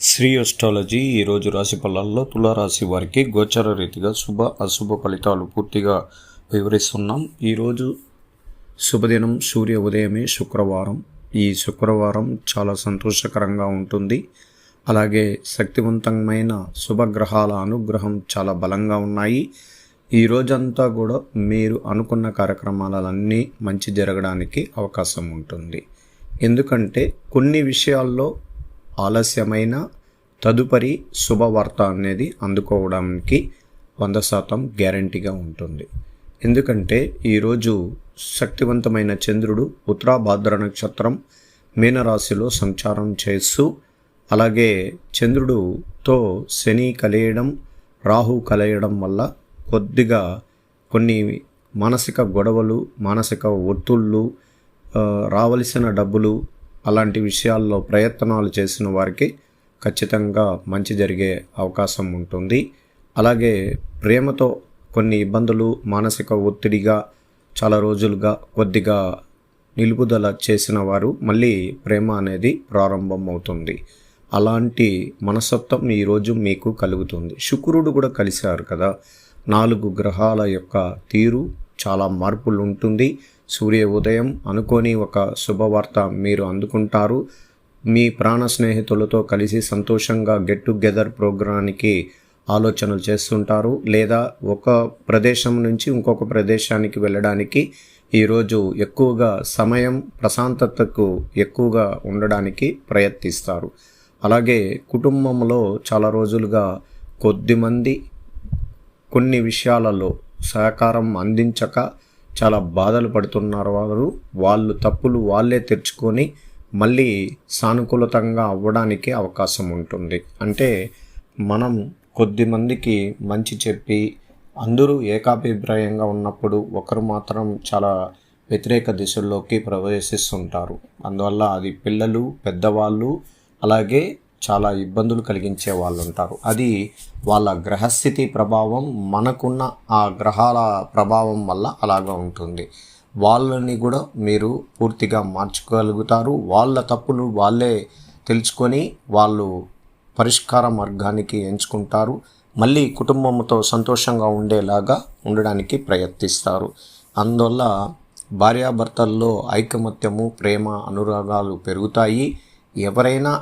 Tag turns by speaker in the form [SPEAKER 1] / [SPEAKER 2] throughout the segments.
[SPEAKER 1] Shri astrology ఈరోజు రాశి ఫలాల్లో తులారాశి వారికి గోచర రీతిగా శుభ అశుభ ఫలితాలు పూర్తిగా వివరిస్తున్నాం. ఈరోజు శుభదినం, సూర్య ఉదయమే శుక్రవారం. ఈ శుక్రవారం చాలా సంతోషకరంగా ఉంటుంది. అలాగే శక్తివంతమైన శుభగ్రహాల అనుగ్రహం చాలా బలంగా ఉన్నాయి. ఈ రోజంతా కూడా మీరు అనుకున్న కార్యక్రమాలన్నీ మంచి జరగడానికి అవకాశం ఉంటుంది. ఎందుకంటే కొన్ని విషయాల్లో ఆలస్యమైన తదుపరి శుభవార్త అనేది అందుకోవడానికి 100% గ్యారంటీగా ఉంటుంది. ఎందుకంటే ఈరోజు శక్తివంతమైన చంద్రుడు ఉత్తరాభాద్ర నక్షత్రం మీనరాశిలో సంచారం చేస్తూ, అలాగే చంద్రుడుతో శని కలయడం, రాహు కలయడం వల్ల కొద్దిగా కొన్ని మానసిక గొడవలు, మానసిక ఒత్తిళ్ళు, రావలసిన డబ్బులు అలాంటి విషయాల్లో ప్రయత్నాలు చేసిన వారికి ఖచ్చితంగా మంచి జరిగే అవకాశం ఉంటుంది. అలాగే ప్రేమతో కొన్ని ఇబ్బందులు, మానసిక ఒత్తిడిగా చాలా రోజులుగా కొద్దిగా నిలుపుదల చేసిన వారు మళ్ళీ ప్రేమ అనేది ప్రారంభం అవుతుంది. అలాంటి మనస్తత్వం ఈరోజు మీకు కలుగుతుంది. శుక్రుడు కూడా కలిశారు కదా, 4 గ్రహాల యొక్క తీరు చాలా మార్పులు ఉంటుంది. సూర్య ఉదయం అనుకోని ఒక శుభవార్త మీరు అందుకుంటారు. మీ ప్రాణ స్నేహితులతో కలిసి సంతోషంగా గెట్ టుగెదర్ ప్రోగ్రాంకి ఆలోచనలు చేస్తుంటారు. లేదా ఒక ప్రదేశం నుంచి ఇంకొక ప్రదేశానికి వెళ్ళడానికి ఈరోజు ఎక్కువగా సమయం, ప్రశాంతతకు ఎక్కువగా ఉండడానికి ప్రయత్నిస్తారు. అలాగే కుటుంబంలో చాలా రోజులుగా కొద్దిమంది కొన్ని విషయాలలో సహకారం అందించక చాలా బాధలు పడుతున్నారు. వాళ్ళు తప్పులు వాళ్ళే తెరుచుకొని మళ్ళీ సానుకూలతంగా అవ్వడానికి అవకాశం ఉంటుంది. అంటే మనం కొద్దిమందికి మంచి చెప్పి అందరూ ఏకాభిప్రాయంగా ఉన్నప్పుడు ఒకరు మాత్రం చాలా వ్యతిరేక దిశల్లోకి ప్రవేశిస్తుంటారు. అందువల్ల అది పిల్లలు, పెద్దవాళ్ళు, అలాగే చాలా ఇబ్బందులు కలిగించే వాళ్ళు ఉంటారు. అది వాళ్ళ గ్రహస్థితి ప్రభావం, మనకున్న ఆ గ్రహాల ప్రభావం వల్ల అలాగా ఉంటుంది. వాళ్ళని కూడా మీరు పూర్తిగా మార్చుకోగలుగుతారు. వాళ్ళ తప్పులు వాళ్ళే తెలుసుకొని వాళ్ళు పరిష్కార మార్గానికి ఎంచుకుంటారు. మళ్ళీ కుటుంబంతో సంతోషంగా ఉండేలాగా ఉండడానికి ప్రయత్నిస్తారు. అందువల్ల భార్యాభర్తల్లో ఐకమత్యము, ప్రేమ, అనురాగాలు పెరుగుతాయి. ఎవరైనా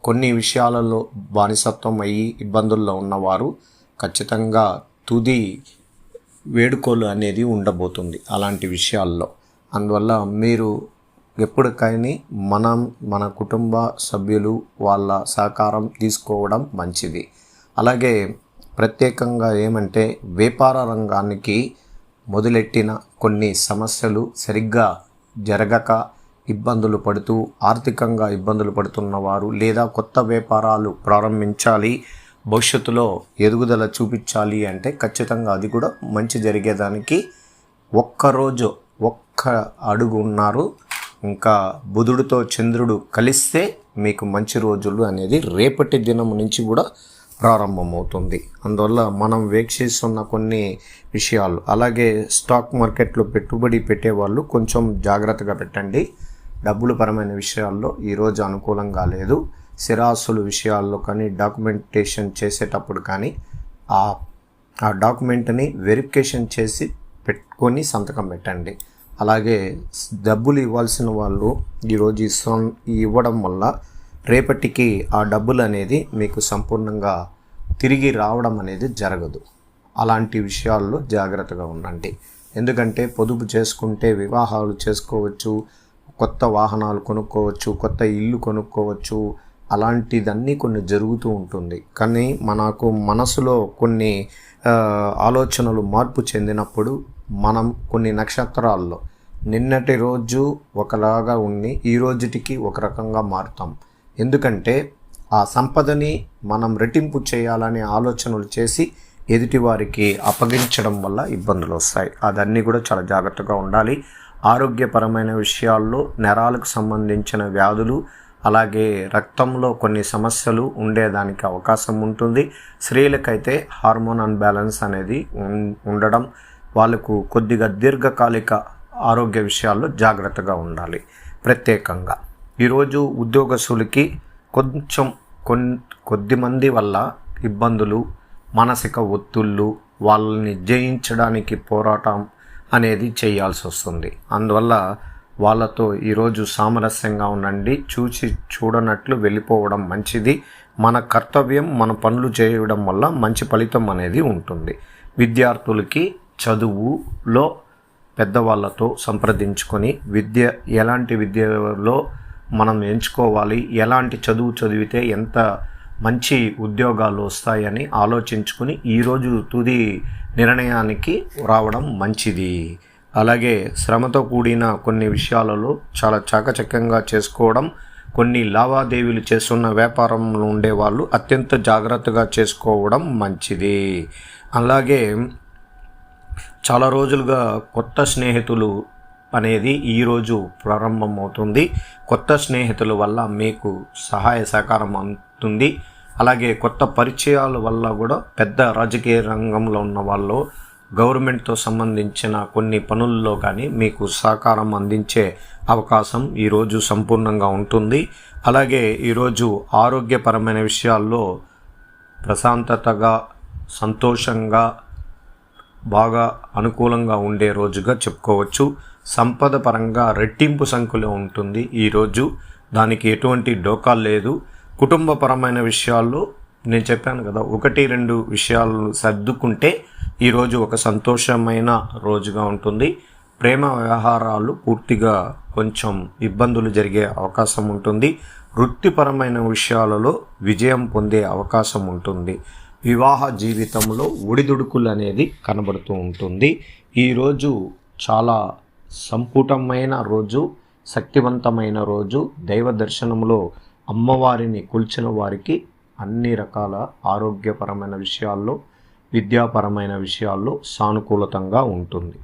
[SPEAKER 1] కొన్ని విషయాలలో బానిసత్వం అయ్యి ఇబ్బందుల్లో ఉన్నవారు ఖచ్చితంగా తుది వేడుకోలు అనేది ఉండబోతుంది అలాంటి విషయాల్లో. అందువల్ల మీరు ఎప్పటికైనా మన కుటుంబ సభ్యులు వాళ్ళ సహకారం తీసుకోవడం మంచిది. అలాగే ప్రత్యేకంగా ఏమంటే వ్యాపార రంగానికి మొదలెట్టిన కొన్ని సమస్యలు సరిగ్గా జరగక ఇబ్బందులు పడుతూ, ఆర్థికంగా ఇబ్బందులు పడుతున్నవారు, లేదా కొత్త వ్యాపారాలు ప్రారంభించాలి, భవిష్యత్తులో ఎదుగుదల చూపించాలి అంటే ఖచ్చితంగా అది కూడా మంచి జరిగేదానికి ఒక్క అడుగు ఉన్నారు. ఇంకా బుధుడితో చంద్రుడు కలిస్తే మీకు మంచి రోజులు అనేది రేపటి దినం నుంచి కూడా ప్రారంభమవుతుంది. అందువల్ల మనం వీక్షిస్తున్న కొన్ని విషయాలు, అలాగే స్టాక్ మార్కెట్లో పెట్టుబడి పెట్టేవాళ్ళు కొంచెం జాగ్రత్తగా పెట్టండి. డబ్బుల పరమైన విషయాల్లో ఈరోజు అనుకూలంగా లేదు. స్థిరాస్తుల విషయాల్లో కానీ, డాక్యుమెంటేషన్ చేసేటప్పుడు కానీ ఆ డాక్యుమెంట్ని వెరిఫికేషన్ చేసి పెట్టుకొని సంతకం పెట్టండి. అలాగే డబ్బులు ఇవ్వాల్సిన వాళ్ళు ఈరోజు ఇవ్వడం వల్ల రేపటికి ఆ డబ్బులు అనేది మీకు సంపూర్ణంగా తిరిగి రావడం అనేది జరగదు. అలాంటి విషయాల్లో జాగ్రత్తగా ఉండండి. ఎందుకంటే పొదుపు చేసుకుంటే వివాహాలు చేసుకోవచ్చు, కొత్త వాహనాలు కొనుక్కోవచ్చు, కొత్త ఇల్లు కొనుక్కోవచ్చు. అలాంటిదన్నీ కొన్ని జరుగుతూ ఉంటుంది. కానీ మనకు మనసులో కొన్ని ఆలోచనలు మార్పు చెందినప్పుడు మనం కొన్ని నక్షత్రాల్లో నిన్నటి రోజు ఒకలాగా ఉండి ఈ రోజుటికి ఒక రకంగా మారుతాం. ఎందుకంటే ఆ సంపదని మనం రెట్టింపు చేయాలనే ఆలోచనలు చేసి ఎదుటివారికి అప్పగించడం వల్ల ఇబ్బందులు వస్తాయి. అదన్నీ కూడా చాలా జాగ్రత్తగా ఉండాలి. ఆరోగ్యపరమైన విషయాల్లో నరాలకు సంబంధించిన వ్యాధులు, అలాగే రక్తంలో కొన్ని సమస్యలు ఉండేదానికి అవకాశం ఉంటుంది. స్త్రీలకైతే హార్మోన్ అన్బ్యాలెన్స్ అనేది ఉండడం, వాళ్ళకు కొద్దిగా దీర్ఘకాలిక ఆరోగ్య విషయాల్లో జాగ్రత్తగా ఉండాలి. ప్రత్యేకంగా ఈరోజు ఉద్యోగస్తులకి కొంచెం కొద్దిమంది వల్ల ఇబ్బందులు, మానసిక ఒత్తిళ్ళు, వాళ్ళని జయించడానికి పోరాటం అనేది చేయాల్సి వస్తుంది. అందువల్ల వాళ్ళతో ఈరోజు సామరస్యంగా ఉండండి. చూడనట్లు వెళ్ళిపోవడం మంచిది. మన కర్తవ్యం, మన పనులు చేయడం వల్ల మంచి ఫలితం అనేది ఉంటుంది. విద్యార్థులకి చదువులో పెద్దవాళ్ళతో సంప్రదించుకొని ఎలాంటి విద్యలో మనం ఎంచుకోవాలి, ఎలాంటి చదువు చదివితే ఎంత మంచి ఉద్యోగాలు వస్తాయని ఆలోచించుకుని ఈరోజు తుది నిర్ణయానికి రావడం మంచిది. అలాగే శ్రమతో కూడిన కొన్ని విషయాలలో చాలా చాకచక్యంగా చేసుకోవడం, కొన్ని లావాదేవీలు చేస్తున్న వ్యాపారంలో ఉండేవాళ్ళు అత్యంత జాగ్రత్తగా చేసుకోవడం మంచిది. అలాగే చాలా రోజులుగా కొత్త స్నేహితులు అనేది ఈరోజు ప్రారంభమవుతుంది. కొత్త స్నేహితుల వల్ల మీకు సహాయ సహకారం అందుతుంది. అలాగే కొత్త పరిచయాల వల్ల కూడా పెద్ద రాజకీయ రంగంలో ఉన్న వాళ్ళు, గవర్నమెంట్తో సంబంధించిన కొన్ని పనుల్లో కానీ మీకు సహకారం అందించే అవకాశం ఈరోజు సంపూర్ణంగా ఉంటుంది. అలాగే ఈరోజు ఆరోగ్యపరమైన విషయాల్లో ప్రశాంతతగా, సంతోషంగా, బాగా అనుకూలంగా ఉండే రోజుగా చెప్పుకోవచ్చు. సంపద పరంగా రెట్టింపు సంఖ్యలో ఉంటుంది ఈరోజు, దానికి ఎటువంటి డోకా లేదు. కుటుంబపరమైన విషయాల్లో నేను చెప్పాను కదా, 1-2 విషయాలు సర్దుకుంటే ఈరోజు ఒక సంతోషమైన రోజుగా ఉంటుంది. ప్రేమ వ్యవహారాలు పూర్తిగా కొంచెం ఇబ్బందులు జరిగే అవకాశం ఉంటుంది. వృత్తిపరమైన విషయాలలో విజయం పొందే అవకాశం ఉంటుంది. వివాహ జీవితంలో ఒడిదుడుకులు అనేది కనబడుతూ ఉంటుంది. ఈరోజు చాలా సంపుటమైన రోజు, శక్తివంతమైన రోజు. దైవ దర్శనంలో అమ్మవారిని కొలిచిన వారికి అన్ని రకాల ఆరోగ్యపరమైన విషయాల్లో, విద్యాపరమైన విషయాల్లో సానుకూలతంగా ఉంటుంది.